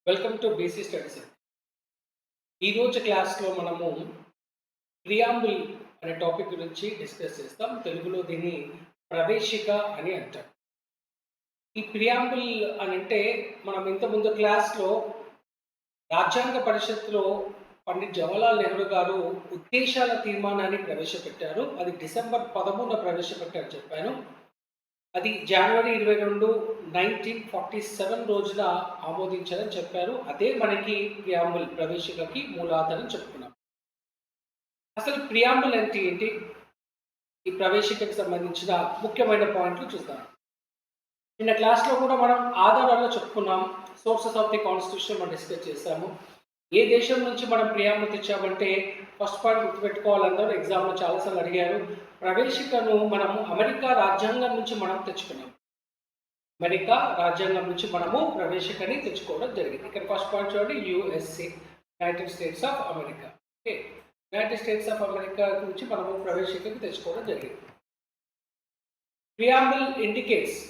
Welcome to BC studies. ఈరోజు క్లాస్లో మనము ప్రియాంబుల్ అనే టాపిక్ గురించి డిస్కస్ చేస్తాం. తెలుగులో దీన్ని ప్రవేశిక అని అంటారు. ఈ ప్రియాంబుల్ అని అంటే మనం ఇంతకుముందు క్లాస్లో రాజ్యాంగ పరిషత్తులో పండిట్ జవహర్లాల్ నెహ్రూ గారు ఉద్దేశాల తీర్మానాన్ని ప్రవేశపెట్టారు. అది డిసెంబర్ 13న ప్రవేశపెట్టారు చెప్పాను. అది జనవరి 22 1947 రోజున ఆమోదించారని చెప్పారు. అదే మనకి ప్రియాంబుల్ ప్రవేశికకి మూలాధారం చెప్పుకున్నాం. అసలు ప్రియాంబుల్ అంటే ఏంటి? ఈ ప్రవేశికకి సంబంధించిన ముఖ్యమైన పాయింట్లు చూద్దాం. నిన్న క్లాస్లో కూడా మనం ఆధారాల్లో చెప్పుకున్నాం. సోర్సెస్ ఆఫ్ ది కాన్స్టిట్యూషన్ మనం డిస్కస్ చేశాము. ఏ దేశం నుంచి మనం ప్రియాంబుల్ తెచ్చామంటే ఫస్ట్ పాయింట్ గుర్తుపెట్టుకోవాలి. అందరూ ఎగ్జామ్లో చాలాసార్లు అడిగారు. ప్రవేశికను మనము అమెరికా రాజ్యాంగం నుంచి మనం తెచ్చుకున్నాం. అమెరికా రాజ్యాంగం నుంచి మనము ప్రవేశికని తెచ్చుకోవడం జరిగింది. ఇక్కడ ఫస్ట్ పాయింట్ చూడండి, USA, United states of America. Okay, United states of America నుంచి మనము ప్రవేశికని తెచ్చుకోవడం జరిగింది. Preamble indicates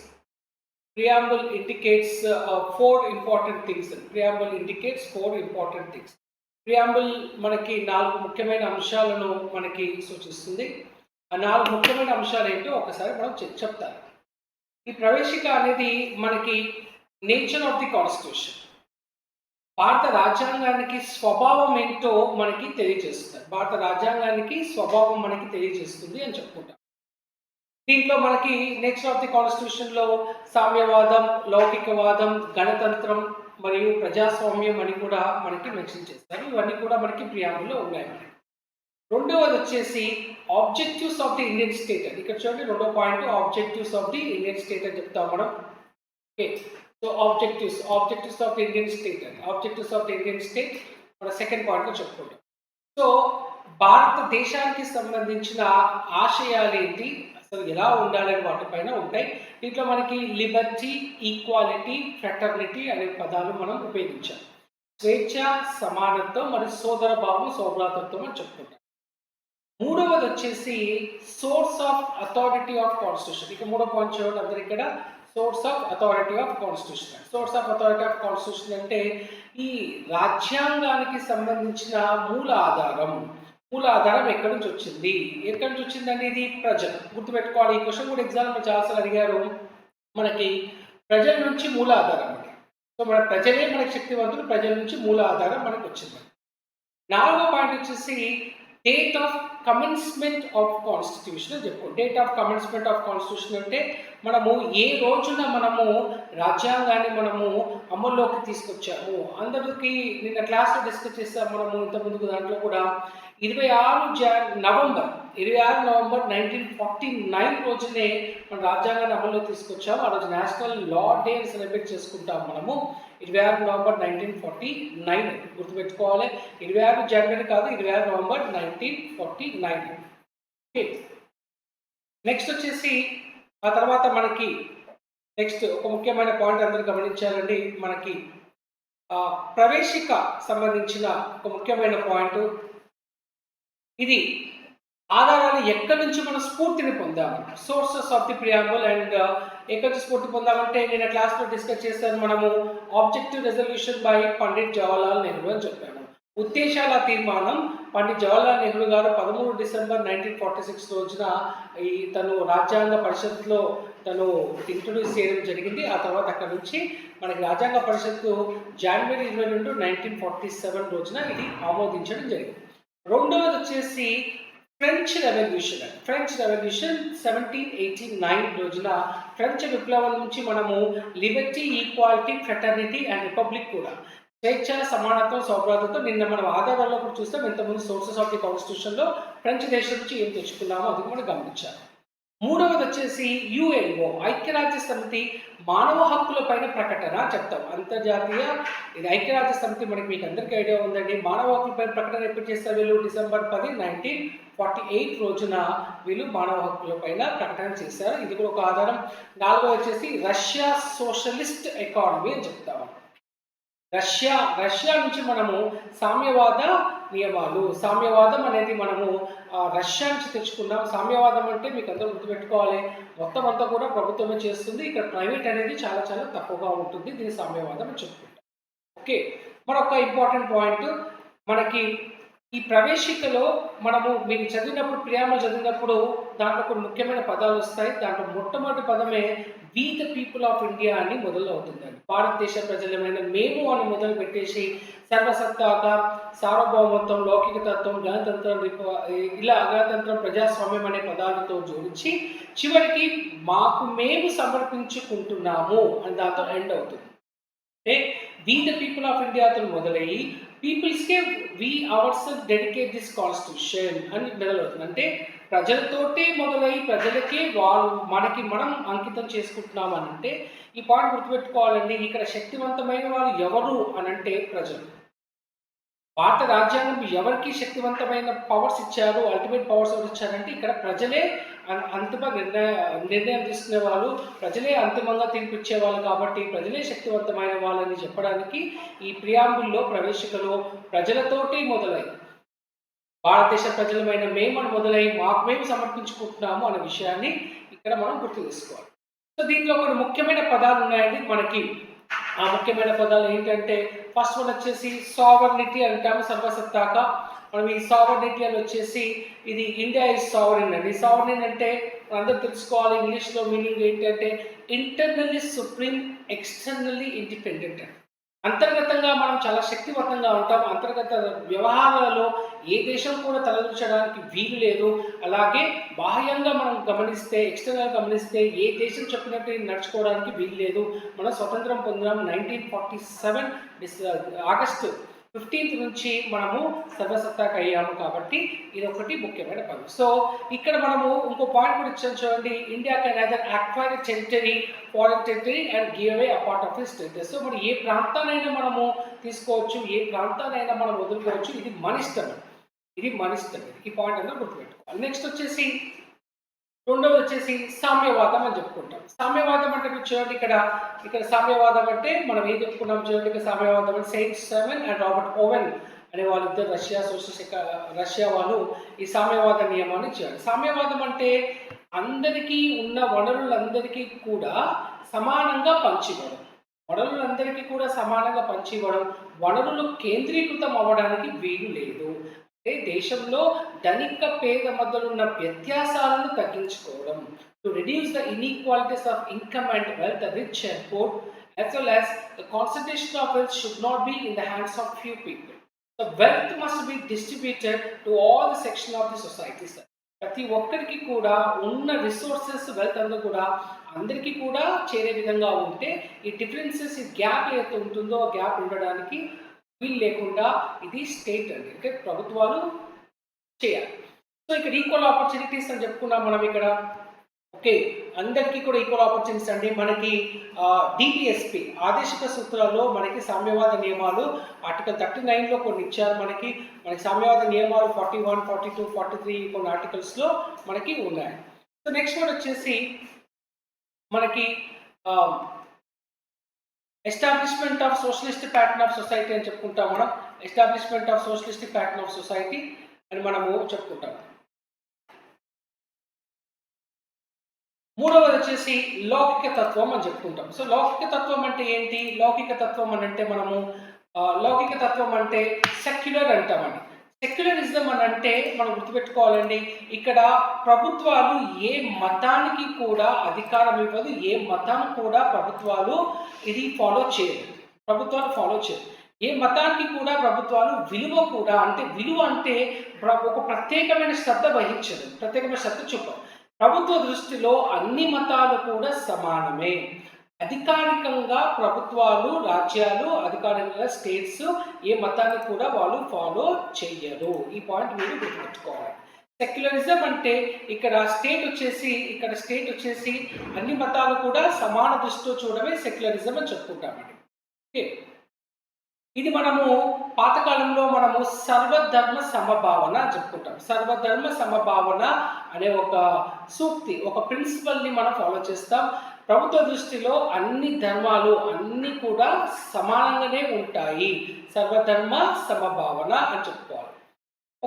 four important things. Preamble indicates four important things. Preamble మనకి 4 ముఖ్యమైన అంశాలను మనకి సూచిస్తుంది. ఆ 4 ముఖ్యమైన అంశాలు ఏంటో ఒకసారి మనం చెప్తారు. ఈ ప్రవేశిక అనేది మనకి నేచర్ ఆఫ్ ది కాన్స్టిట్యూషన్, భారత రాజ్యాంగానికి స్వభావం ఏంటో మనకి తెలియజేస్తుంది. భారత రాజ్యాంగానికి స్వభావం మనకి తెలియజేస్తుంది అని చెప్పుకుంటాం. దీంట్లో మనకి నేచర్ ఆఫ్ ది కాన్స్టిట్యూషన్లో సామ్యవాదం, లౌకికవాదం, గణతంత్రం మరియు ప్రజాస్వామ్యం అని కూడా మనకి మెన్షన్ చేస్తారు. ఇవన్నీ కూడా మనకి ప్రియాంబుల్లో ఉన్నాయి. రెండవది వచ్చేసి objectives of the Indian state అని. ఇక్కడ చూడండి, రెండో point objectives of the Indian state అని చెప్తాం మనం. Okay, so objectives of the Indian state అని. Objectives of the Indian state మన సెకండ్ పాయింట్లో చెప్పుకుంటాం. సో భారతదేశానికి సంబంధించిన ఆశయాలు ఏంటి, అసలు ఎలా ఉండాలని వాటిపైన ఉంటాయి. దీంట్లో మనకి లిబర్టీ, ఈక్వాలిటీ, ఫ్రెటర్నిటీ అనే పదాలు మనం ఉపయోగించాం. స్వేచ్ఛ, సమానత్వం మరియు సోదర భావం, సౌభ్రాతత్వం అని చెప్పుకుంటాం. మూడవది వచ్చేసి source of authority of constitution. ఇక మూడో పాయింట్ చూడండి అందరు ఇక్కడ, source of authority of constitution. Source of authority of constitution అంటే ఈ రాజ్యాంగానికి సంబంధించిన మూల ఆధారం ఎక్కడి నుంచి వచ్చింది, అనేది ప్రజలు. గుర్తుపెట్టుకోవాలి, ఈ క్వశ్చన్ కూడా ఎగ్జామ్లో చాలాసార్లు అడిగారు. మనకి ప్రజల నుంచి మూల ఆధారం అండి. సో మన ప్రజలే మనకి శక్తివంతులు, ప్రజల నుంచి మూల ఆధారం మనకు వచ్చింది. నాలుగో పాయింట్ వచ్చేసి date of commencement of constitution అని చెప్పుకోండి. Date of commencement of constitution అంటే మనము ఏ రోజున మనము రాజ్యాంగాన్ని మనము అమల్లోకి తీసుకొచ్చాము. అందరికీ నిన్న క్లాస్లో డిస్కస్ చేస్తాం మనము ఇంతకుముందు దాంట్లో కూడా. 26 నవంబర్ 1949 రోజునే మన రాజ్యాంగాన్ని అమల్లో తీసుకొచ్చాము. ఆ రోజు నేషనల్ లా డే సెలబ్రేట్ చేసుకుంటాం మనము. 26 నవంబర్ 1949 గుర్తుపెట్టుకోవాలి. 26 జనవరి కాదు, 26 నవంబర్ 1949. ఓకే, నెక్స్ట్ వచ్చేసి ఆ తర్వాత మనకి నెక్స్ట్ ఒక ముఖ్యమైన పాయింట్ అందరూ గమనించాలండి. మనకి ప్రవేశిక సంబంధించిన ఒక ముఖ్యమైన పాయింట్ ఇది. ఆధారాలు ఎక్కడి నుంచి మనం స్ఫూర్తిని పొందాము, sources of the preamble. And ఎక్కడి నుంచి స్ఫూర్తి పొందామంటే నేను క్లాస్లో డిస్కస్ చేశాను. మనము objective resolution by Pandit Jawaharlal Nehru అని చెప్పాము. ఉద్దేశాల తీర్మానం పండిట్ జవహర్లాల్ నెహ్రూ గారు 13 డిసెంబర్ 1946 రోజున తను రాజ్యాంగ పరిషత్లో తను ఇంట్రొడ్యూస్ చేయడం జరిగింది. ఆ తర్వాత అక్కడ నుంచి మనకి రాజ్యాంగ పరిషత్తు జనవరి 22 1947 రోజున ఇది ఆమోదించడం జరిగింది. రెండవది వచ్చేసి ఫ్రెంచ్ రెవల్యూషన్. 1789 రోజున ఫ్రెంచ్ విప్లవం నుంచి మనము Liberty, equality, fraternity and republic కూడా, స్వేచ్ఛ, సమానత్వం, సౌభ్రాతత్వం నిన్న మనం ఆధారాల్లో కూడా చూస్తాం. ఇంతకుముందు సోర్సెస్ ఆఫ్ ది కాన్స్టిట్యూషన్లో ఫ్రెంచ్ దేశం నుంచి ఏం తెచ్చుకున్నామో అది కూడా గమనించాలి. మూడవది వచ్చేసి యుఎన్ఓ, ఐక్యరాజ్య సమితి మానవ హక్కుల పైన ప్రకటన చెప్తాం. అంతర్జాతీయ ఇది ఐక్యరాజ్య సమితి మీకు అందరికీ ఐడియా ఉందండి. మానవ హక్కుల పైన ప్రకటన ఎప్పుడు చేస్తారు వీళ్ళు? డిసెంబర్ 10 1948 రోజున వీళ్ళు మానవ హక్కుల పైన ప్రకటన చేశారు. ఇది కూడా ఒక ఆధారం. నాలుగవది వచ్చేసి రష్యా సోషలిస్ట్ ఎకానమీ అని చెప్తాము. రష్యా నుంచి మనము సామ్యవాద నియమాలు, సామ్యవాదం అనేది మనము రష్యా నుంచి తెచ్చుకున్నాం. సామ్యవాదం అంటే మీకు అందరూ గుర్తుపెట్టుకోవాలి, మొత్తం అంతా కూడా ప్రభుత్వమే చేస్తుంది. ఇక్కడ ప్రైవేట్ అనేది చాలా చాలా తక్కువగా ఉంటుంది. దీన్ని సామ్యవాదం అని చెప్పుకుంటాం. ఓకే, మరొక ఇంపార్టెంట్ పాయింట్ మనకి ఈ ప్రవేశికలో మీరు చదివినప్పుడు ప్రియామల్ చదివినప్పుడు దాంట్లో కొన్ని ముఖ్యమైన పదాలు వస్తాయి. దాంట్లో మొట్టమొదటి పదమే we the people of India అని మొదలవుతుందండి. భారతదేశ ప్రజలమైన మేము అని మొదలు పెట్టేసి సర్వసత్తాక, సార్వభౌమత్వం, లౌకిక తత్వం, గణతంత్రం, ఇలా గణతంత్రం, ప్రజాస్వామ్యం అనే పదాలతో జోడించి చివరికి మాకు మేము సమర్పించుకుంటున్నాము అని దాంతో ఎండ్ అవుతుంది. అంటే వి ద పీపుల్ ఆఫ్ ఇండియాతో మొదలయ్యి పీపుల్స్కే వి అవర్సెల్ఫ్ డెడికేట్ దిస్ కాన్స్టిట్యూషన్ అని మొదలవుతుంది. అంటే ప్రజలతోటే మొదలై ప్రజలకే మనం అంకితం చేసుకుంటున్నాం అని అంటే ఈ పాయింట్ గుర్తుపెట్టుకోవాలండి. ఇక్కడ శక్తివంతమైన వాళ్ళు ఎవరు అని అంటే ప్రజలు. భారత రాజ్యాంగం ఎవరికి శక్తివంతమైన పవర్స్ ఇచ్చారు, అల్టిమేట్ పవర్స్ ఎవరు ఇచ్చారంటే ఇక్కడ ప్రజలే అంతిమ నిర్ణయం తీసుకునే వాళ్ళు, ప్రజలే అంతిమంగా తీర్పిచ్చేవాళ్ళు. కాబట్టి ప్రజలే శక్తివంతమైన వాళ్ళని చెప్పడానికి ఈ ప్రియాంబుల్లో ప్రవేశికలో ప్రజలతోటి మొదలై భారతదేశ ప్రజలమైన మేమని మొదలై మాకు మేము సమర్పించుకుంటున్నాము అనే విషయాన్ని ఇక్కడ మనం గుర్తు చేసుకోవాలి. సో దీంట్లో కొన్ని ముఖ్యమైన పదాలు ఉన్నాయండి మనకి. ఆ ముఖ్యమైన పదాలు ఏంటంటే ఫస్ట్ వన్ వచ్చేసి సావర్నిటీ అంటాము, సర్వసత్తాక. మనం ఈ సావర్నిటీ అని వచ్చేసి ఇది ఇండియా ఇస్ సావరిన్ అండి. సావరిన్ అంటే అందరూ తెలుసుకోవాలి, ఇంగ్లీష్లో మీనింగ్ ఏంటంటే ఇంటర్నల్లీ సుప్రీం, ఎక్స్టర్నల్లీ ఇండిపెండెంట్ అండి. అంతర్గతంగా మనం చాలా శక్తివంతంగా ఉంటాం. అంతర్గత వ్యవహారాలలో ఏ దేశం కూడా తలదూర్చడానికి వీలు లేదు. అలాగే బాహ్యంగా మనం గమనిస్తే, ఎక్స్టర్నల్ గమనిస్తే ఏ దేశం చెప్పినట్టు నడుచుకోవడానికి వీలు లేదు. మనం స్వతంత్రం పొందినాం 1947 ఆగస్టు 15th నుంచి మనము సర్వసత్తాక అయ్యాము. కాబట్టి ఇది ఒకటి ముఖ్యమైన పదం. సో ఇక్కడ మనము ఇంకో పాయింట్ కూడా ఇచ్చాను చూడండి, India can either acquire territory, foreign territory and give away a part of its territory. So మరి ఏ ప్రాంతానైనా మనము తీసుకోవచ్చు, ఏ ప్రాంతానైనా మనం వదులుకోవచ్చు. ఇది మన ఇష్టం, ఇది మన ఇష్టం. ఈ పాయింట్ అందరూ గుర్తుపెట్టుకోవాలి. నెక్స్ట్ వచ్చేసి రెండవది వచ్చేసి సామ్యవాదం అని చెప్పుకుంటాం. సామ్యవాదం అంటే మీరు చూడండి, ఇక్కడ సామ్యవాదం అంటే మనం ఏం చెప్పుకున్నాం చూడండి. ఇక్కడ సామ్యవాదం అంటే Saint Simon and Robert Owen అనే వాళ్ళిద్దరు రష్యా వాళ్ళు ఈ సామ్యవాద నియమాన్ని చేయాలి. సామ్యవాదం అంటే అందరికీ ఉన్న వనరులందరికీ కూడా సమానంగా పంచివ్వడం, వనరులందరికీ కూడా సమానంగా పంచివ్వడం, వనరులు కేంద్రీకృతం అవ్వడానికి వీలు లేదు. అంటే దేశంలో ధనిక పేద మధ్యలో ఉన్న వ్యత్యాసాలను తగ్గించుకోవడం, to reduce the inequalities of income and wealth, the rich and poor, as well as the concentration of wealth should not be in the hands of few people. The wealth must be distributed to all the section of the society. ప్రతి ఒక్కరికి కూడా ఉన్న resources, wealth అంతా కూడా అందరికీ కూడా చేరే విధంగా ఉంటే ఈ డిఫరెన్సెస్, ఈ గ్యాప్ ఏదైతే ఉంటుందో ఆ గ్యాప్ ఉండడానికి వీలు లేకుండా ఇది స్టేట్ అండి, అంటే ప్రభుత్వాలు చేయాలి. సో ఇక్కడ ఈక్వల్ ఆపర్చునిటీస్ అని చెప్పుకున్నాం మనం ఇక్కడ. ఓకే, అందరికీ కూడా ఈక్వల్ ఆపర్చునిటీస్ అండి. మనకి డిపిఎస్పి ఆదేశిక సూత్రాల్లో మనకి సామ్యవాద నియమాలు ఆర్టికల్ 39లో కొన్ని ఇచ్చారు. మనకి సామ్యవాద నియమాలు 41, 42, 43 కొన్ని ఆర్టికల్స్లో మనకి ఉన్నాయి. సో నెక్స్ట్ వన్ వచ్చేసి మనకి establishment of socialist pattern of society అని చెప్పుకుంటాం మనం. Establishment of socialist pattern of society అని మనము చెప్పుకుంటాం. మూడవది వచ్చేసి లౌకిక తత్వం అని చెప్పుకుంటాం. సో లౌకిక తత్వం అంటే ఏంటి? లౌకిక తత్వం అని అంటే లౌకిక తత్వం అంటే సెక్యులర్ అంటామండి. సెక్యులరిజం అని అంటే మనం గుర్తుపెట్టుకోవాలండి, ఇక్కడ ప్రభుత్వాలు ఏ మతానికి కూడా అధికారం ఇవ్వదు, ఏ మతం కూడా ప్రభుత్వాలు ఇది ఫాలో చేయదు. ఏ మతానికి కూడా ప్రభుత్వాలు విలువ కూడా, అంటే విలువ అంటే ఒక ప్రత్యేకమైన శ్రద్ధ వహించదు, ప్రత్యేకమైన శ్రద్ధ చూపదు. ప్రభుత్వ దృష్టిలో అన్ని మతాలు కూడా సమానమే. అధికారికంగా ప్రభుత్వాలు, రాజ్యాలు, అధికారికంగా స్టేట్స్ ఏ మతాన్ని కూడా వాళ్ళు ఫాలో చెయ్యరు. ఈ పాయింట్ మీరు గుర్తుపెట్టుకోవాలి. సెక్యులరిజం అంటే ఇక్కడ స్టేట్ వచ్చేసి అన్ని మతాలు కూడా సమాన దృష్టితో చూడమే సెక్యులరిజం అని చెప్పుకుంటామండి. ఓకే, ఇది మనము పాతకాలంలో సర్వధర్మ సమభావన చెప్పుకుంటాం. సర్వధర్మ సమభావన అనే ఒక సూక్తి, ఒక ప్రిన్సిపల్ని మనం ఫాలో చేస్తాం. ప్రభుత్వ దృష్టిలో అన్ని ధర్మాలు అన్నీ కూడా సమానంగానే ఉంటాయి, సర్వధర్మ సమభావన అని చెప్పుకోవాలి.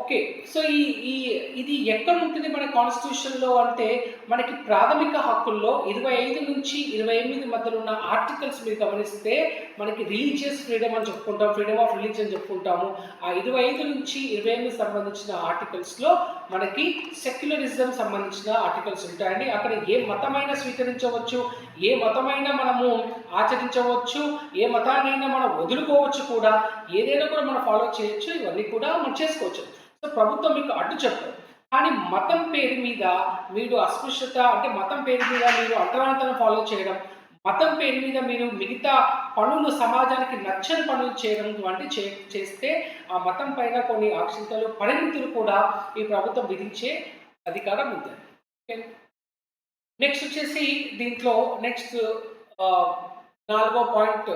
ఓకే. సో, ఈ ఈ ఇది ఎక్కడుంటుంది మన కాన్స్టిట్యూషన్‌లో అంటే, మనకి ప్రాథమిక హక్కుల్లో 25-28 మధ్యలో ఉన్న ఆర్టికల్స్ మీరు గమనిస్తే, మనకి రిలీజియస్ ఫ్రీడమ్ అని చెప్పుకుంటాం. ఫ్రీడమ్ ఆఫ్ రిలీజియన్ చెప్పుకుంటాము. ఆ 25-28 సంబంధించిన ఆర్టికల్స్‌లో మనకి సెక్యులరిజం సంబంధించిన ఆర్టికల్స్ ఉంటాయండి. అక్కడ ఏ మతమైనా స్వీకరించవచ్చు, ఏ మతమైనా మనము ఆచరించవచ్చు, ఏ మతాన్నైనా మనం వదులుకోవచ్చు కూడా, ఏదైనా కూడా మనం ఫాలో చేయొచ్చు. ఇవన్నీ కూడా మనం చేసుకోవచ్చు. సో ప్రభుత్వం మీకు అడ్డు చెప్పదు. కానీ మతం పేరు మీద మీరు అస్పృశ్యత అంటే మతం పేరు మీద మీరు అంటరానితనం ఫాలో చేయడం, మతం పేరు మీద మీరు మిగతా పనులు సమాజానికి నచ్చని పనులు చేయడం వంటి చేస్తే ఆ మతం పైన కొన్ని ఆక్షింతలు పరిమితులు కూడా ఈ ప్రభుత్వం విధించే అధికారం ఉంది. ఓకే. నెక్స్ట్ వచ్చేసి దీంట్లో నెక్స్ట్ నాలుగో పాయింట్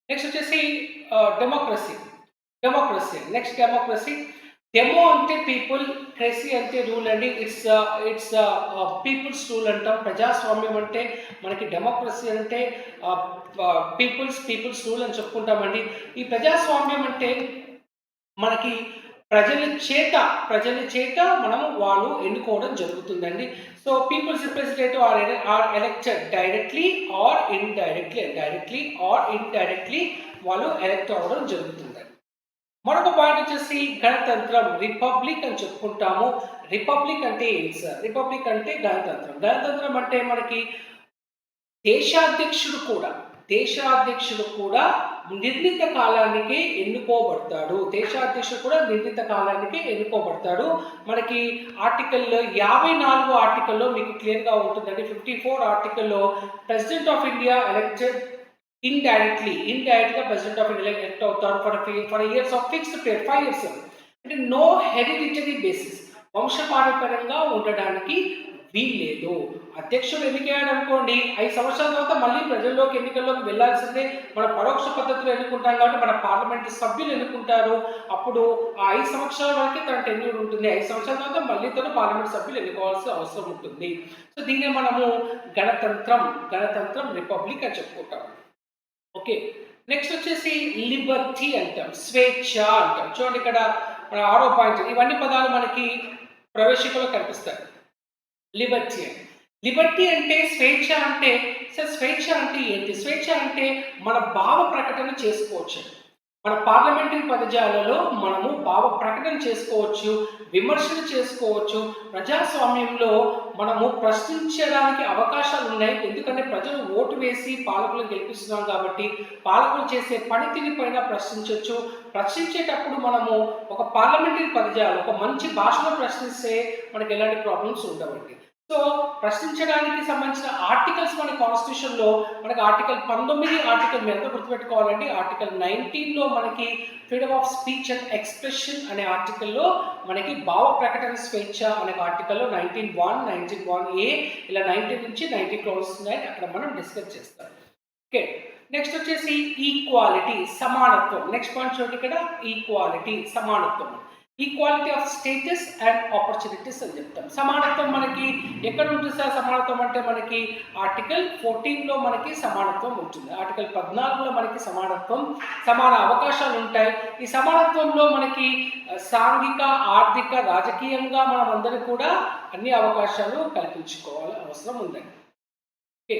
నెక్స్ట్ వచ్చేసి డెమోక్రసీ. Next democracy. డెమో అంటే పీపుల్, క్రసీ అంటే రూల్ అండి. ఇట్స్ పీపుల్స్ రూల్ అంటాం. ప్రజాస్వామ్యం అంటే మనకి డెమోక్రసీ అంటే పీపుల్స్ రూల్ అని చెప్పుకుంటామండి. ఈ ప్రజాస్వామ్యం అంటే మనకి ప్రజల చేత మనము వాళ్ళు ఎన్నుకోవడం జరుగుతుందండి. So people's representative are elected directly or indirectly వాళ్ళు ఎలెక్ట్ అవ్వడం జరుగుతుందండి. మరొక పాయింట్ వచ్చేసి గణతంత్రం, రిపబ్లిక్ అని చెప్పుకుంటాము. రిపబ్లిక్ అంటే ఏంటి సార్? రిపబ్లిక్ అంటే గణతంత్రం అంటే మనకి దేశాధ్యక్షుడు కూడా నిర్ణీత కాలానికి ఎన్నుకోబడతాడు. మనకి ఆర్టికల్ 54 ఆర్టికల్లో మీకు క్లియర్గా ఉంటుందండి. 54 ఆర్టికల్లో ప్రెసిడెంట్ ఆఫ్ ఇండియా ఎలక్టెడ్ ఇండైరెక్ట్గా ప్రెసిడెంట్ ఆఫ్ ఇండియా ఎలక్ట్ అవుతారు for years of fixed period 5 years. అంటే నో హెరిడిటరీ బేసిస్, వంశపారంపర్యంగా ఉండడానికి వీల్లేదు. అధ్యక్షుడు ఎన్నికయ్యాడు అనుకోండి, 5 సంవత్సరాల తర్వాత మళ్ళీ ఎన్నికల్లోకి వెళ్లాల్సిందే. మనం పరోక్ష పద్ధతిలో ఎన్నుకుంటాం కాబట్టి మన పార్లమెంట్ సభ్యులు ఎన్నుకుంటారు. అప్పుడు ఆ 5 సంవత్సరాల వరకే తన టెన్యూర్ ఉంటుంది. 5 సంవత్సరాల తర్వాత మళ్ళీ తను పార్లమెంట్ సభ్యులు ఎన్నుకోవాల్సిన అవసరం ఉంటుంది. సో దీన్నే మనము గణతంత్రం రిపబ్లిక్ అని చెప్పుకుంటాం. ఓకే. నెక్స్ట్ వచ్చేసి లిబర్టీ అంటాం, స్వేచ్ఛ అంటాం. చూడండి ఇక్కడ మన 6వ పాయింట్. ఇవన్నీ పదాలు మనకి ప్రవేశికలో కనిపిస్తాయి. లిబర్టీ అంటే స్వేచ్ఛ అంటే స్వేచ్ఛ అంటే ఏంటి? స్వేచ్ఛ అంటే మన భావ ప్రకటన చేసుకోవచ్చు. మన పార్లమెంటరీ పదజాలలో మనము భావ ప్రకటన చేసుకోవచ్చు, విమర్శలు చేసుకోవచ్చు. ప్రజాస్వామ్యంలో మనము ప్రశ్నించడానికి అవకాశాలు ఉన్నాయి. ఎందుకంటే ప్రజలు ఓటు వేసి పాలకులను గెలిపిస్తున్నాం కాబట్టి పాలకులు చేసే పనితీరు పైన ప్రశ్నించవచ్చు. ప్రశ్నించేటప్పుడు మనము ఒక పార్లమెంటరీ పదజాలం, ఒక మంచి భాషలో ప్రశ్నిస్తే మనకి ఎలాంటి ప్రాబ్లమ్స్ ఉండవండి. సో ప్రశ్నించడానికి సంబంధించిన ఆర్టికల్స్ మన కాన్స్టిట్యూషన్లో మనకి ఆర్టికల్ 19 ఆర్టికల్ మీద గుర్తుపెట్టుకోవాలండి. ఆర్టికల్ 19లో మనకి freedom of speech and expression అనే ఆర్టికల్లో మనకి భావ ప్రకటన స్వేచ్ఛ అనే ఆర్టికల్లో 19(1) ఇలా 19 నుంచి 90 క్లోజెస్ ఉన్నాయి. అక్కడ మనం డిస్కస్ చేస్తాం. ఓకే. నెక్స్ట్ వచ్చేసి ఈక్వాలిటీ, సమానత్వం. నెక్స్ట్ పాయింట్ చూడండి ఇక్కడ, ఈక్వాలిటీ, సమానత్వం. Equality of status and opportunities అని చెప్తాం. సమానత్వం మనకి ఎక్కడ ఉంటుంది సార్? సమానత్వం అంటే మనకి ఆర్టికల్ 14లో మనకి సమానత్వం ఉంటుంది. ఆర్టికల్ 14లో మనకి సమాన అవకాశాలు ఉంటాయి. ఈ సమానత్వంలో మనకి సాంఘిక, ఆర్థిక, రాజకీయంగా మనం అందరం కూడా అన్ని అవకాశాలు కల్పించుకోవాలి అవసరం ఉందండి. ఓకే.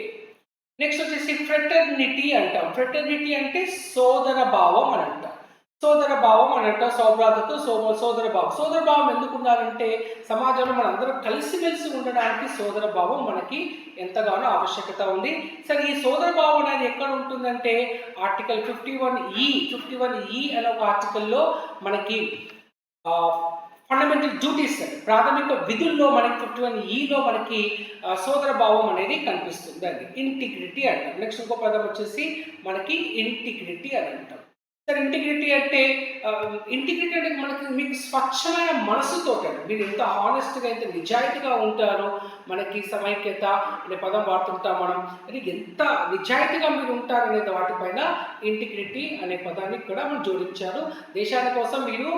నెక్స్ట్ వచ్చేసి ఫ్రెటర్నిటీ అంటాం. ఫ్రెటర్నిటీ అంటే సోదర భావం అని అంటాం. సోదర భావం ఎందుకు ఉండాలంటే సమాజంలో మనందరం కలిసిమెలిసి ఉండడానికి సోదర భావం మనకి ఎంతగానో ఆవశ్యకత ఉంది. సరే, ఈ సోదర భావం అనేది ఎక్కడ ఉంటుందంటే ఆర్టికల్ 51E అనే ఒక ఆర్టికల్లో మనకి ఫండమెంటల్ డ్యూటీస్, ప్రాథమిక విధుల్లో మనకి 51Eలో మనకి సోదర భావం అనేది కనిపిస్తుంది అండి. ఇంటిగ్రిటీ అంటాం. నెక్స్ట్ ఇంకో పదం వచ్చేసి మనకి ఇంటిగ్రిటీ అని అంటాం. సార్ ఇంటిగ్రిటీ అంటే ఇంటిగ్రిటీ అంటే మీకు స్వచ్ఛమైన మనసుతోటండి. మీరు ఎంత హానెస్ట్‌గా ఎంత నిజాయితీగా ఉంటారో, మనకి సమైక్యత అనే పదం వాడుతుంటాం మనం. అది ఎంత నిజాయితీగా మీరు ఉంటారనే వాటిపైన ఇంటిగ్రిటీ అనే పదాన్ని కూడా మనం జోడించారు. దేశాని కోసం మీరు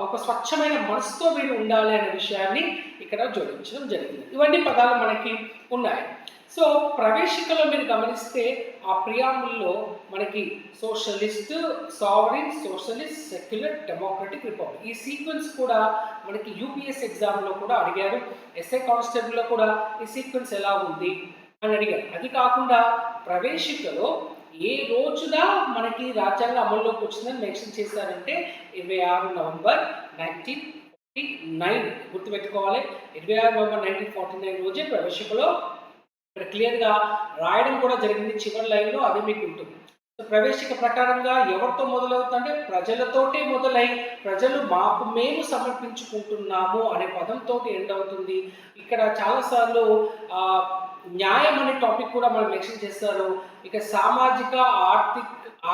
ఒక స్వచ్ఛమైన మనసుతో మీరు ఉండాలి అనే విషయాన్ని ఇక్కడ జోడించడం జరిగింది. ఇవన్నీ పదాలు మనకి ఉన్నాయి. సో ప్రవేశికలో మీరు గమనిస్తే ఆ ప్రియాంబుల్లో మనకి socialist, sovereign, socialist, secular, democratic, republic ఈ సీక్వెన్స్ కూడా మనకి యూపీఎస్ ఎగ్జామ్లో కూడా అడిగారు. ఎస్ఐ కానిస్టేబుల్లో కూడా ఈ సీక్వెన్స్ ఎలా ఉంది అని అడిగారు. అది కాకుండా ప్రవేశికలో ఏ రోజున మనకి రాజ్యాంగం అమల్లోకి వచ్చిందని మెన్షన్ చేశారంటే 26 నవంబర్ 1949 గుర్తుపెట్టుకోవాలి. 26 నవంబర్ 1949 రోజే ప్రవేశికలో ఇక్కడ క్లియర్గా రాయడం కూడా జరిగింది. చివరి లైన్లో అది మీకు ఉంటుంది. ప్రవేశిక ప్రకారంగా ఎవరితో మొదలవుతుందంటే ప్రజలతోటే మొదలై ప్రజలు మాకు మేము సమర్పించుకుంటున్నాము అనే పదంతో ఎండ్ అవుతుంది. ఇక్కడ చాలాసార్లు న్యాయం అనే టాపిక్ కూడా మనం మెన్షన్ చేస్తారు. ఇక సామాజిక,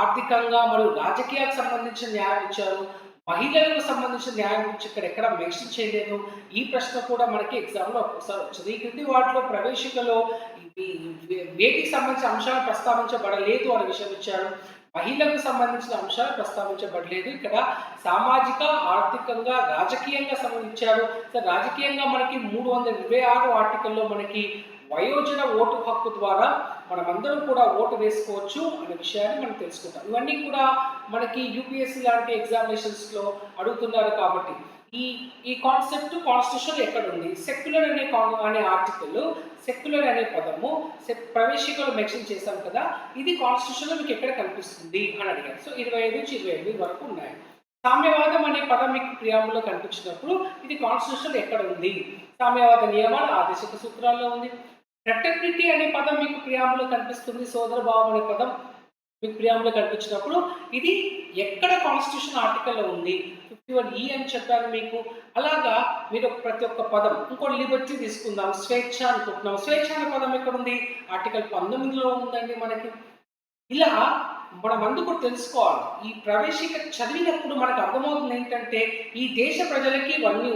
ఆర్థికంగా మరియు రాజకీయాలకు సంబంధించిన న్యాయం ఇచ్చారు. మహిళలకు సంబంధించిన న్యాయం గురించి ఇక్కడ ఎక్కడ మెన్షన్ చేయలేదు. ఈ ప్రశ్న కూడా మనకి ఎగ్జామ్లో ఒక్కొక్కసారి వచ్చింది. ఈ క్రింది వాటిలో ప్రవేశికలో వేటికి సంబంధించిన అంశాలు ప్రస్తావించబడలేదు అనే విషయం ఇచ్చారు. మహిళలకు సంబంధించిన అంశాలు ప్రస్తావించబడలేదు. ఇక్కడ సామాజిక, ఆర్థికంగా, రాజకీయంగా సంబంధించారు. రాజకీయంగా మనకి 326 ఆర్టికల్లో మనకి వయోజన ఓటు హక్కు ద్వారా మనమందరం కూడా ఓటు వేసుకోవచ్చు అనే విషయాన్ని మనం తెలుసుకుంటాం. ఇవన్నీ కూడా మనకి యూపీఎస్సీ లాంటి ఎగ్జామినేషన్స్లో అడుగుతున్నారు కాబట్టి ఈ కాన్సెప్ట్ కాన్స్టిట్యూషన్ ఎక్కడ ఉంది? సెక్యులర్ అనే ఆర్టికల్, సెక్యులర్ అనే పదము ప్రవేశికలో మెన్షన్ చేశాం కదా, ఇది కాన్స్టిట్యూషన్లో మీకు ఎక్కడ కనిపిస్తుంది అని అడిగారు. సో 25 నుంచి 28 వరకు ఉన్నాయి. సామ్యవాదం అనే పదం మీకు ప్రియాంబుల్లో కనిపించినప్పుడు ఇది కాన్స్టిట్యూషన్ ఎక్కడ ఉంది? సామ్యవాద నియమాలు ఆదేశిక సూత్రాల్లో ఉంది. ఫ్రెటర్నిటీ అనే పదం మీకు ప్రియాంబుల్లో కనిపిస్తుంది. సోదర భావం అనే పదం మీకు ప్రియాంబుల్లో కనిపించినప్పుడు ఇది ఎక్కడ కాన్స్టిట్యూషన్ ఆర్టికల్లో ఉంది? 51E అని చెప్పాను మీకు. అలాగా మీరు ప్రతి ఒక్క పదం, ఇంకోటి లిబర్టీ తీసుకుందాం, స్వేచ్ఛ అనుకుంటున్నాం. స్వేచ్ఛ అనే పదం ఎక్కడ ఉంది? ఆర్టికల్ 19లో ఉందండి మనకి. ఇలా మనం అందుకు తెలుసుకోవాలి. ఈ ప్రవేశిక చదివినప్పుడు మనకు అర్థమవుతుంది ఏంటంటే ఈ దేశ ప్రజలకి ఇవన్నీ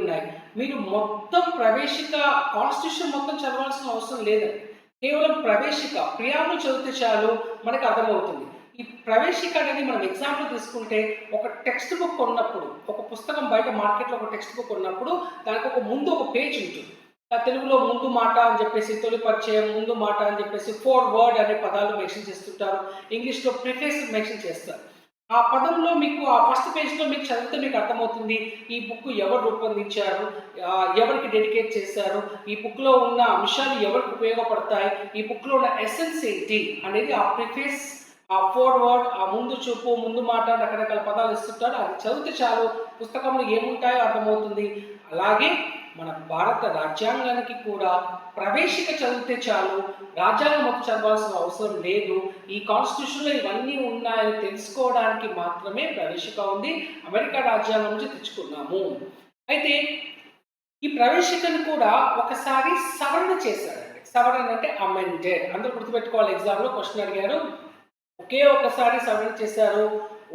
ఉన్నాయి. మీరు మొత్తం ప్రవేశిక కాన్స్టిట్యూషన్ మొత్తం చదవాల్సిన అవసరం లేదండి. కేవలం ప్రవేశిక ప్రియాంబుల్ చదివితే చాలు మనకు అర్థమవుతుంది. ఈ ప్రవేశిక అనేది మనం ఎగ్జాంపుల్ తీసుకుంటే ఒక టెక్స్ట్ బుక్ కొన్నప్పుడు, ఒక పుస్తకం బయట మార్కెట్లో ఒక టెక్స్ట్ బుక్ కొన్నప్పుడు దానికి ఒక పేజ్ ఉంటుంది. తెలుగులో ముందు మాట అని చెప్పేసి, తొలి పరిచయం, ముందు మాట అని చెప్పేసి, ఫోర్వర్డ్ అనే పదాలు మెన్షన్ చేస్తుంటారు. ఇంగ్లీష్లో ప్రిఫేస్ మెన్షన్ చేస్తారు. ఆ పదంలో మీకు ఆ ఫస్ట్ పేజ్లో మీకు చదివితే మీకు అర్థమవుతుంది ఈ బుక్ ఎవరు రూపొందించారు, ఎవరికి డెడికేట్ చేశారు, ఈ బుక్లో ఉన్న అంశాలు ఎవరికి ఉపయోగపడతాయి, ఈ బుక్లో ఉన్న ఎసెన్స్ ఏంటి అనేది ఆ ప్రిఫేస్, ఆ ఫోర్వర్డ్, ఆ ముందు చూపు, ముందు మాట, రకరకాల పదాలు ఇస్తుంటారు. అది చదివితే చాలు పుస్తకంలో ఏముంటాయో అర్థమవుతుంది. అలాగే మన భారత రాజ్యాంగానికి కూడా ప్రవేశిక చదివితే చాలు, రాజ్యాంగం మొత్తం చదవాల్సిన అవసరం లేదు. ఈ కాన్స్టిట్యూషన్లో ఇవన్నీ ఉన్నాయని తెలుసుకోవడానికి మాత్రమే ప్రవేశిక ఉంది. అమెరికా రాజ్యాంగం నుంచి తెచ్చుకున్నాము. అయితే ఈ ప్రవేశికను కూడా ఒకసారి సవరణ చేశారండి. సవరణ అంటే అమెండెడ్. అందరూ గుర్తుపెట్టుకోవాలి. ఎగ్జామ్లో క్వశ్చన్ అడిగారు. ఒకే ఒకసారి సవరణ చేశారు.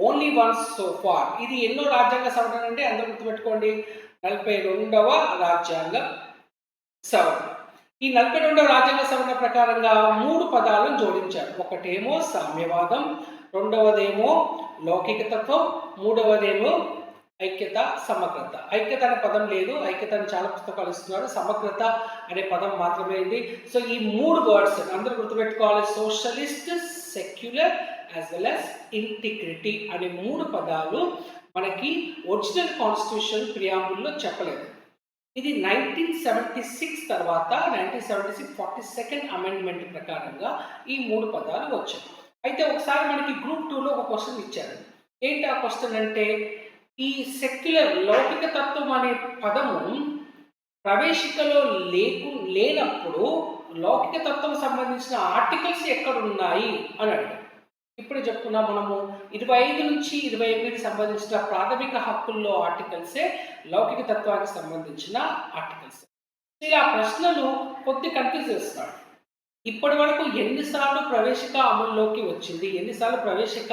Only once so far. ఇది ఎన్నో రాజ్యాంగ సవరణ అంటే అందరూ గుర్తుపెట్టుకోండి. 42వ రాజ్యాంగ సవరణ. ఈ 42వ రాజ్యాంగ సవరణ ప్రకారంగా 3 పదాలను జోడించారు. ఒకటేమో సామ్యవాదం, రెండవదేమో లౌకిక తత్వం, మూడవదేమో ఐక్యత, సమగ్రత. ఐక్యత అనే పదం లేదు. ఐక్యత అని చాలా పుస్తకాలు ఇస్తున్నారు. సమగ్రత అనే పదం మాత్రమే ఉంది. సో ఈ 3 వర్డ్స్ అందరూ గుర్తుపెట్టుకోవాలి. Socialist, secular as well as integrity అనే 3 పదాలు మనకి ఒరిజినల్ కాన్స్టిట్యూషన్ ప్రియాంబుల్లో చెప్పలేదు. ఇది 1976 తర్వాత 1976 42nd అమెండ్మెంట్ ప్రకారంగా ఈ 3 పదాలు వచ్చాయి. అయితే ఒకసారి మనకి గ్రూప్ 2లో ఒక క్వశ్చన్ ఇచ్చారు. ఏంటి ఆ క్వశ్చన్ అంటే ఈ సెక్యులర్ లౌకిక తత్వం అనే పదము ప్రవేశికలో లేనప్పుడు లౌకిక తత్వం సంబంధించిన ఆర్టికల్స్ ఎక్కడ ఉన్నాయి అని అడిగారు. ఇప్పుడు చెప్పుకున్నాం మనము 25 నుంచి 28కి సంబంధించిన ప్రాథమిక హక్కుల్లో ఆర్టికల్సే లౌకిక తత్వానికి సంబంధించిన ఆర్టికల్స్. ఇలా ప్రశ్నలు కొద్ది కన్ఫ్యూజ్ చేస్తున్నాడు. ఇప్పటి వరకు ఎన్నిసార్లు ప్రవేశిక అమల్లోకి వచ్చింది, ఎన్నిసార్లు ప్రవేశిక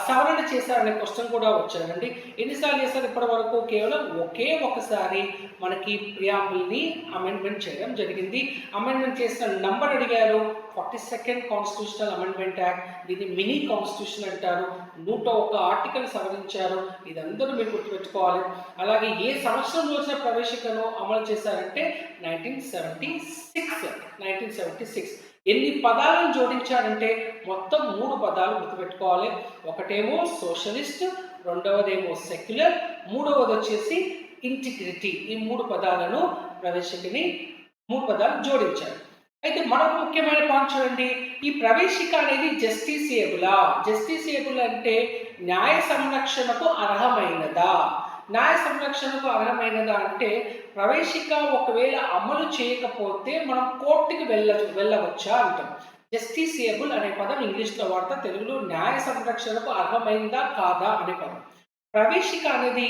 సవరణ చేశారనే క్వశ్చన్ కూడా వచ్చారండి. ఎన్నిసార్లు చేశారు ఇప్పటి వరకు? కేవలం ఒకే ఒకసారి మనకి ప్రియాంబుల్ని అమెండ్మెంట్ చేయడం జరిగింది. అమెండ్మెంట్ చేసిన నంబర్ అడిగారు, 42nd కాన్స్టిట్యూషనల్ అమెండ్మెంట్ యాక్ట్. దీన్ని మినీ కాన్స్టిట్యూషన్ అంటారు. 101 ఆర్టికల్ సవరించారు. ఇదందరూ మీరు గుర్తుపెట్టుకోవాలి. అలాగే ఏ సంవత్సరంలో వచ్చిన ప్రవేశికను అమలు చేశారంటే 1976. ఎన్ని పదాలను జోడించారంటే మొత్తం 3 పదాలు గుర్తుపెట్టుకోవాలి. ఒకటేమో సోషలిస్ట్, రెండవదేమో సెక్యులర్, మూడవది వచ్చేసి ఇంటిగ్రిటీ. ఈ 3 పదాలను ప్రవేశికని 3 పదాలు జోడించారు. అయితే మరొక ముఖ్యమైన పాయింట్ చూడండి, ఈ ప్రవేశిక అనేది జస్టిసియబులా? జస్టిసియబుల్ అంటే న్యాయ సంరక్షణకు అర్హమైనదా? న్యాయ సంరక్షణకు అర్హమైనదా అంటే ప్రవేశిక ఒకవేళ అమలు చేయకపోతే మనం కోర్టుకి వెళ్ళవచ్చా అంటాం. జస్టిసియబుల్ అనే పదం ఇంగ్లీష్లో వాడతా, తెలుగులో న్యాయ సంరక్షణకు అర్హమైందా కాదా అనే పదం. ప్రవేశిక అనేది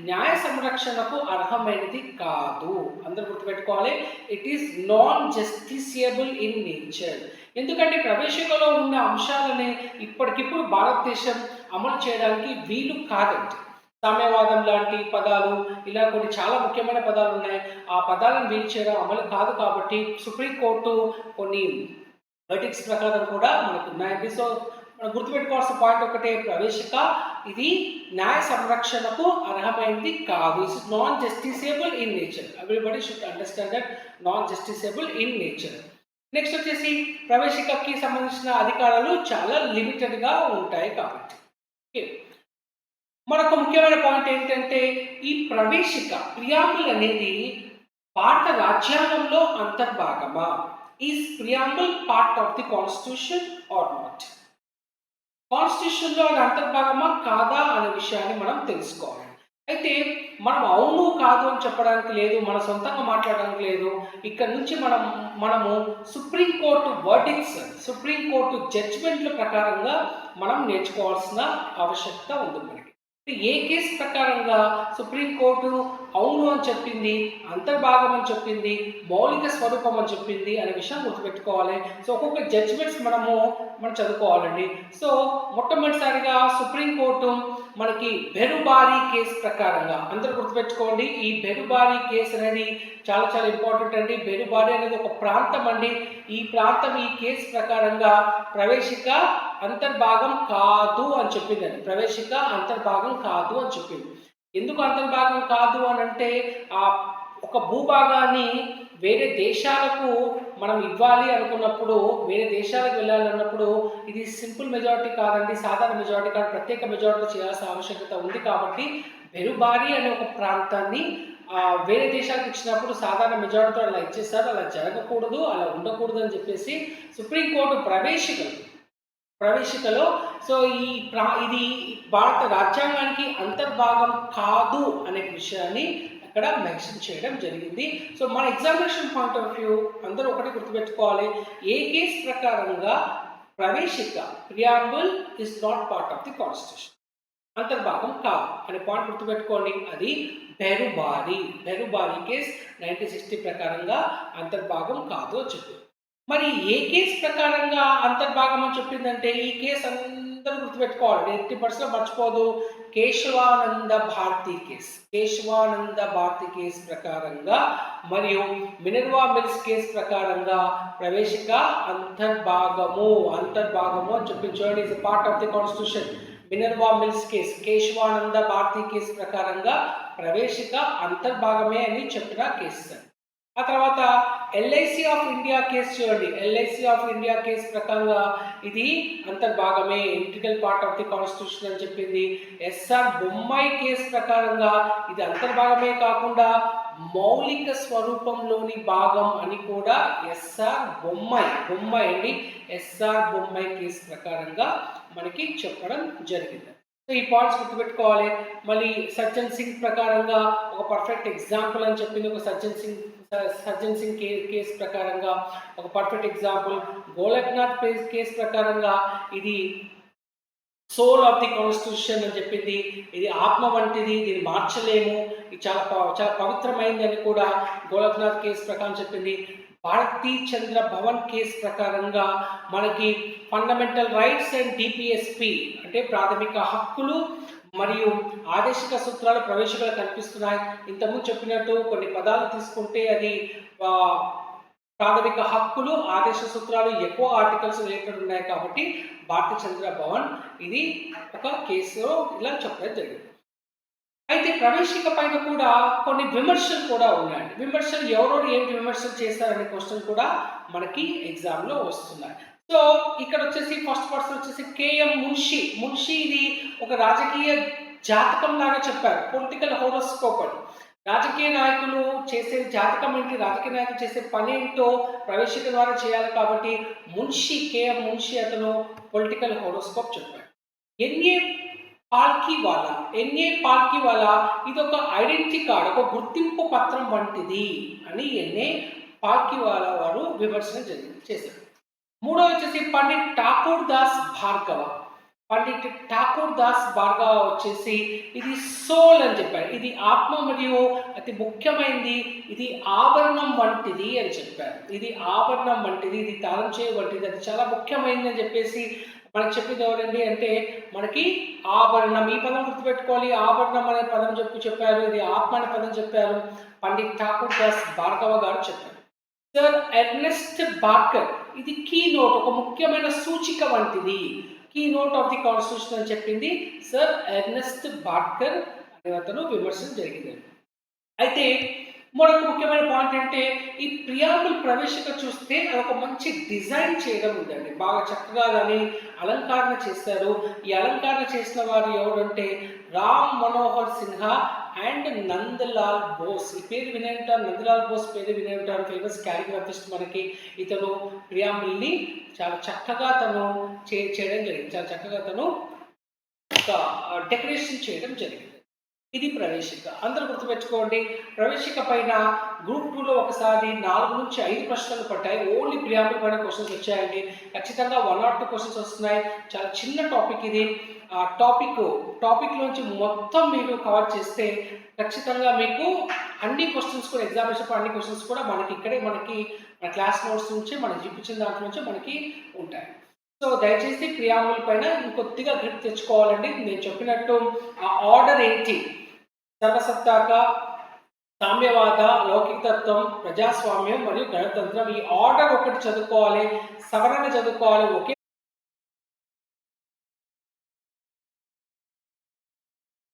న్యాయ సంరక్షణకు అర్హమైనది కాదు. అందరూ గుర్తుపెట్టుకోవాలి, it is non justiciable in nature. ఎందుకంటే ప్రవేశికలో ఉన్న అంశాలని ఇప్పటికిప్పుడు భారతదేశం అమలు చేయడానికి వీలు కాదండి. సామ్యవాదం లాంటి పదాలు, ఇలా కొన్ని చాలా ముఖ్యమైన పదాలు ఉన్నాయి. ఆ పదాలను వీలు చేయడం అమలు కాదు. కాబట్టి సుప్రీంకోర్టు కొన్ని వర్డిక్ట్స్ ప్రకారం కూడా మనకు ఉన్నాయండి. సో మనం గుర్తుపెట్టుకోవాల్సిన పాయింట్ ఒకటే, ప్రవేశిక ఇది న్యాయ సంరక్షణకు అర్హమైనది కాదు. It's non justiciable in nature. Everybody should understand that, non justiciable in nature. Next వచ్చేసి ప్రవేశికకి సంబంధించిన అధికారాలు చాలా లిమిటెడ్గా ఉంటాయి కాబట్టి. ఓకే, మరొక ముఖ్యమైన పాయింట్ ఏంటంటే ఈ ప్రవేశిక ప్రియాంబుల్ అనేది భారత రాజ్యాంగంలో అంతర్భాగమా? Is preamble part of the constitution or not? కాన్స్టిట్యూషన్లో అది అంతర్భాగమా కాదా అనే విషయాన్ని మనం తెలుసుకోవాలి. అయితే మనం అవును కాదు అని చెప్పడానికి లేదు, మన సొంతంగా మాట్లాడడానికి లేదు. ఇక్కడ నుంచి మనము సుప్రీంకోర్టు వర్డిక్ట్స్, సుప్రీంకోర్టు జడ్జిమెంట్ల ప్రకారంగా మనం నేర్చుకోవాల్సిన ఆవశ్యకత ఉంది మనకి. ఏ కేసు ప్రకారంగా సుప్రీంకోర్టు అవును అని చెప్పింది, అంతర్భాగం అని చెప్పింది, మౌలిక స్వరూపం అని చెప్పింది అనే విషయం గుర్తుపెట్టుకోవాలి. సో ఒక్కొక్క జడ్జిమెంట్స్ మనం చదువుకోవాలండి. సో మొట్టమొదటిసారిగా సుప్రీంకోర్టు మనకి బెరుబారీ కేసు ప్రకారంగా, అందరూ గుర్తుపెట్టుకోండి, ఈ బెరుబారీ కేసు అనేది చాలా చాలా ఇంపార్టెంట్ అండి. బెరుబారీ అనేది ఒక ప్రాంతం అండి. ఈ ప్రాంతం ఈ కేసు ప్రకారంగా ప్రవేశిక అంతర్భాగం కాదు అని చెప్పిందండి. ప్రవేశిక అంతర్భాగం కాదు అని చెప్పింది. ఎందుకు అంతర్భాగం కాదు అని అంటే ఒక భూభాగాన్ని వేరే దేశాలకు మనం ఇవ్వాలి అనుకున్నప్పుడు, వేరే దేశాలకు వెళ్ళాలన్నప్పుడు ఇది సింపుల్ మెజారిటీ కాదండి, సాధారణ మెజారిటీ కాదు, ప్రత్యేక మెజారిటీ చేయాల్సిన ఆవశ్యకత ఉంది. కాబట్టి బెరుబారీ అనే ఒక ప్రాంతాన్ని వేరే దేశాలకు ఇచ్చినప్పుడు సాధారణ మెజారిటీతో అలా ఇచ్చేస్తారు. అలా జరగకూడదు, అలా ఉండకూడదు అని చెప్పేసి సుప్రీంకోర్టు ప్రవేశికలో సో ఇది భారత రాజ్యాంగానికి అంతర్భాగం కాదు అనే విషయాన్ని అక్కడ మెన్షన్ చేయడం జరిగింది. సో మన ఎగ్జామినేషన్ పాయింట్ ఆఫ్ వ్యూ అందరూ ఒకటి గుర్తుపెట్టుకోవాలి, ఏ కేసు ప్రకారంగా ప్రవేశిక preamble is not part of the constitution, అంతర్భాగం కాదు అనే పాయింట్ గుర్తుపెట్టుకోండి. అది బెరుబారీ కేసు 1960 ప్రకారంగా అంతర్భాగం కాదు అని చెప్పింది. మరి ఏ కేసు ప్రకారంగా అంతర్భాగం అని చెప్పిందంటే ఈ కేసు అందరూ గుర్తుపెట్టుకోవాలి, 80% మర్చిపోదు. కేశవానంద భారతి కేసు ప్రకారంగా మరియు మినర్వా మిల్స్ కేసు ప్రకారంగా ప్రవేశిక అంతర్భాగము అని చెప్పించండి. Is part of the constitution. Minerva Mills case, Kesavananda Bharati case ప్రకారంగా ప్రవేశిక అంతర్భాగమే అని చెప్పిన కేసు. ఆ తర్వాత ఎల్ఐసి ఆఫ్ ఇండియా కేసు చూడండి. ఎల్ఐసి ఆఫ్ ఇండియా కేసు ప్రకారంగా ఇది అంతర్భాగమే, integral part of the constitution అని చెప్పింది. ఎస్ఆర్ బొమ్మాయి కేసు ప్రకారంగా ఇది అంతర్భాగమే కాకుండా మౌలిక స్వరూపంలోని భాగం అని కూడా ఎస్ఆర్ బొమ్మాయి అండి, ఎస్ఆర్ బొమ్మాయి కేసు ప్రకారంగా మనకి చెప్పడం జరిగింది. సో ఈ పాయింట్స్ గుర్తుపెట్టుకోవాలి. మళ్ళీ సజ్జన్ సింగ్ ప్రకారంగా ఒక పర్ఫెక్ట్ ఎగ్జాంపుల్ అని చెప్పింది. ఒక సజ్జన్ సింగ్ కేసు ప్రకారంగా ఒక పర్ఫెక్ట్ ఎగ్జాంపుల్. గోలక్నాథ్ కేసు ప్రకారంగా ఇది సోల్ ఆఫ్ ది కాన్స్టిట్యూషన్ అని చెప్పింది. ఇది ఆత్మ వంటిది, దీన్ని మార్చలేము, ఇది చాలా పవిత్రమైంది అని కూడా గోలఖ్నాథ్ కేసు ప్రకారం చెప్పింది. భారతీ చంద్ర భవన్ కేసు ప్రకారంగా మనకి ఫండమెంటల్ రైట్స్ అండ్ డిపిఎస్పి అంటే ప్రాథమిక హక్కులు మరియు ఆదేశిక సూత్రాలు ప్రవేశికలు కనిపిస్తున్నాయి. ఇంతకుముందు చెప్పినట్టు కొన్ని పదాలు తీసుకుంటే అది ప్రాథమిక హక్కులు, ఆదేశ సూత్రాలు ఎక్కువ ఆర్టికల్స్ రిలేటెడ్ ఉన్నాయి కాబట్టి భారతీ చంద్ర భవన్ ఇది ఒక కేసులో ఇలా చెప్పడం జరిగింది. అయితే ప్రవేశిక పైన కూడా కొన్ని విమర్శలు కూడా ఉన్నాయండి. విమర్శలు ఎవరో ఏంటి విమర్శలు చేస్తారనే క్వశ్చన్ కూడా మనకి ఎగ్జామ్లో వస్తున్నాయి. సో ఇక్కడ వచ్చేసి ఫస్ట్ పర్సన్ వచ్చేసి కేఎం మున్షి. మున్షి ఇది ఒక రాజకీయ జాతకం లాగా చెప్పారు, పొలిటికల్ హోరోస్కోప్ అని. రాజకీయ నాయకులు చేసే జాతకం ఏంటి, రాజకీయ నాయకులు చేసే పని ఏంటో ప్రవేశిక ద్వారా చేయాలి కాబట్టి మున్షి కేఎం మున్షి అతను పొలిటికల్ హోరోస్కోప్ చెప్పాడు. ఎన్ఏ పాల్కీవాలా ఇది ఒక ఐడెంటిటీ కార్డ్, ఒక గుర్తింపు పత్రం వంటిది అని ఎన్ఏ పాల్కీవాలా వారు విమర్శన చేశారు. మూడో వచ్చేసి పండిట్ ఠాకూర్ దాస్ భార్గవ. పండిట్ ఠాకూర్ దాస్ భార్గవ వచ్చేసి ఇది సోల్ అని చెప్పారు, ఇది ఆత్మ మరియు అతి ముఖ్యమైనది, ఇది ఆభరణం వంటిది అని చెప్పారు. ఇది ఆభరణం వంటిది, ఇది తాళం చేయ వంటిది, అది చాలా ముఖ్యమైనది అని చెప్పేసి మనకు చెప్పింది ఎవరండి అంటే మనకి ఆభరణం. ఈ పదం గుర్తుపెట్టుకోవాలి, ఆభరణం అనే పదం చెప్పారు, ఇది ఆత్మ అనే పదం చెప్పారు, పండిట్ ఠాకూర్ దాస్ భార్గవ గారు చెప్పారు. సర్ ఎర్నెస్ట్ బార్కర్ ఇది కీ నోట్, ఒక ముఖ్యమైన సూచిక వంటిది, keynote of the constitution అని చెప్పింది సర్ ఎర్నెస్ట్ బార్కర్ అనే అతను విమర్శన జరిగింది. అయితే మరొక ముఖ్యమైన పాయింట్ అంటే ఈ ప్రియాంబుల్ ప్రవేశిక చూస్తే అదొక మంచి డిజైన్ చేయడం ఉందండి, బాగా చక్కగా దాన్ని అలంకరణ చేస్తారు. ఈ అలంకరణ చేసిన వారు ఎవరంటే రామ్ మనోహర్ సిన్హా అండ్ నందలాల్ బోస్. ఈ పేరు వినే ఉంటారు, నందలాల్ బోస్ పేరు వినే ఉంటారు, ఫేమస్ క్యాలిగ్రాఫిస్ట్. మనకి ఇతను ప్రియాంబుల్ని చాలా చక్కగా తను చేయడం జరిగింది, చాలా చక్కగా తను డెకరేషన్ చేయడం జరిగింది. ఇది ప్రవేశిక. అందరూ గుర్తుపెట్టుకోండి, ప్రవేశిక పైన గ్రూప్ 2లో ఒకసారి 4 నుంచి 5 ప్రశ్నలు పట్టాయి. ఓన్లీ ప్రియాంబుల్ పైన క్వశ్చన్స్ వచ్చాయండి. ఖచ్చితంగా 1 or 2 క్వశ్చన్స్ వస్తున్నాయి. చాలా చిన్న టాపిక్ ఇది. ఆ టాపిక్ నుంచి మొత్తం మీరు కవర్ చేస్తే ఖచ్చితంగా మీకు అన్ని క్వశ్చన్స్ కూడా ఎగ్జామినేషన్ అన్ని క్వశ్చన్స్ కూడా మనకి ఇక్కడే మనకి మన క్లాస్ నోట్స్ నుంచి మనం చూపించిన దాంట్లో నుంచి మనకి ఉంటాయి. సో దయచేసి ప్రియాంబుల్ పైన ఇంకొద్దిగా గ్రిప్ తెచ్చుకోవాలండి. నేను చెప్పినట్టు ఆ ఆర్డర్ ఏంటి, సర్వసత్తాక, సామ్యవాద, లౌకికతత్వం, ప్రజాస్వామ్యం మరియు గణతంత్రం, ఈ ఆర్డర్ ఒకటి చదువుకోవాలి, సవరణ చదువుకోవాలి, ఒకే